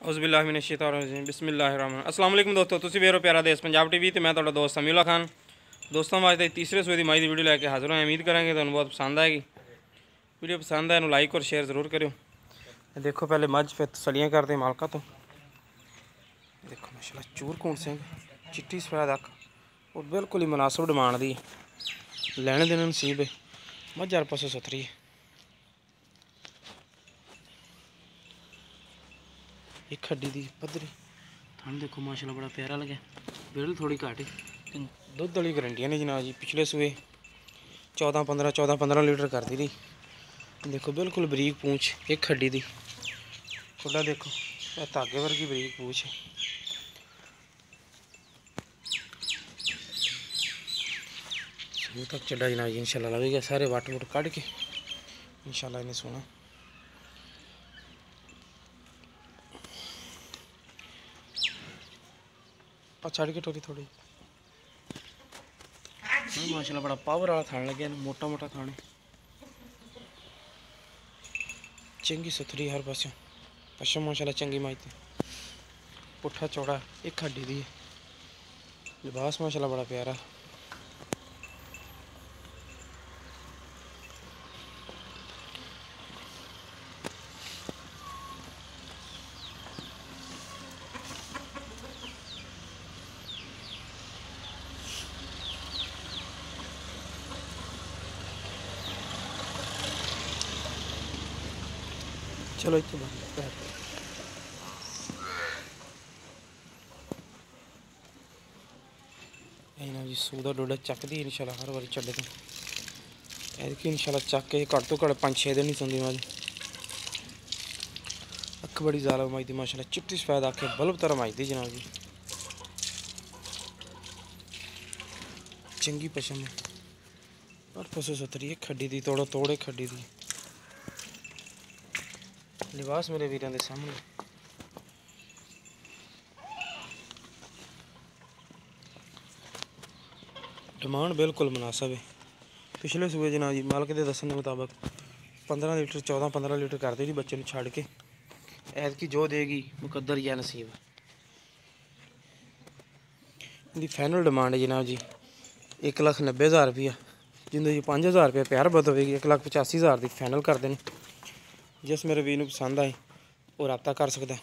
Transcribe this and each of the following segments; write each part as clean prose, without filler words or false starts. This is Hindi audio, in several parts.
औज़ुबिल्लाहिमिनश्शैतानिर्रजीम बिस्मिल्लाहिर्रहमानिर्रहीम। अस्सलाम वालेकुम दोस्तों, तुसीं वेख रहे हो प्यारा देश पंजाब टीवी ते मैं तुहाडा दोस्त समीउल्लाह खान। दोस्तों अज तक तीसरे सूए की माई की वीडियो लैके हाजिर होए। उम्मीद करांगे तुहानूं बहुत पसंद आएगी। वीडियो पसंद आए लाइक और शेयर जरूर करो। देखो पहले मझ फिर तसलियाँ करते मालका तो। देखो माशाल्लाह चूरकून सिंह चिट्टी सफेद अख और बिल्कुल ही मुनासिब डिमांड दी लैने देने नसीब है। मझ हर पासों सुथरी है। एक हड्डी दी पद्धरी थान देखो माशाल्लाह बड़ा प्यारा लगे। बिल थोड़ी घट है। दुध वाली गारंटियां ने जनाब जी। पिछले सूए 14-15 लीटर करती रही। देखो बिल्कुल बरीक पूंछ एक हड्डी दी खुला देखो धागे वर्गी बरीक पूंछ है। सूह तक चढ़ा जनाब जी इंशाल्लाह लगेगा। सारे वट वुट कढ़ के इंशाल्लाह इन्हें सोना छड़ के टोरी थोड़ी माशाल्लाह बड़ा पावर वाला थान लगे। मोटा मोटा थाने चंगी सुथरी हर पासों पशम माशाल्लाह चंगी माई पुट्ठा चौड़ा एक हड्डी दी लिबास माशाल्लाह बड़ा प्यारा। चलो इतने ना जी सूदा डोडा चकती इंशाल्लाह हर बारी चढ़े तो ऐसी इंशाल्लाह चक के घट तो घट 5-6 दिन नहीं सुनती माँ अख बड़ी ज़्यादा माई दी माशाल्लाह चिट्टी सफेद आखे बल्ब तरह माई दी जनाब जी। चंगी पशम है और पशु सुथरी एक खड्डी दी तोड़ो तोड़े खड्डी दी लिबास मेरे वीरों के सामने। डिमांड बिल्कुल मुनासिब है। पिछले सूबे जनाब जी मालक के दसन के मुताबिक 15 लीटर 14-15 लीटर करती थी बच्चे छड़ के। ऐतकी जो देगी मुकद्दर या नसीब। इनकी फाइनल डिमांड है जनाब जी 1,90,000 रुपया जिंदे जी 5,000 रुपया प्यार बद होगी 1,85,000 की फाइनल कर देने। जिस मेरे वीर पसंद आए वो रब्ता कर सकता।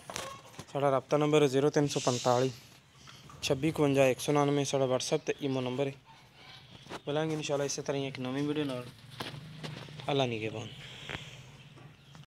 साड़ा रब्ता नंबर 0345 26 51 199 साड़ा व्हाट्सएप ते ईमो नंबर है। मिलेंगे इंशाल्लाह इस तरह एक नवी वीडियो नाल। अल्लाह निगहबान।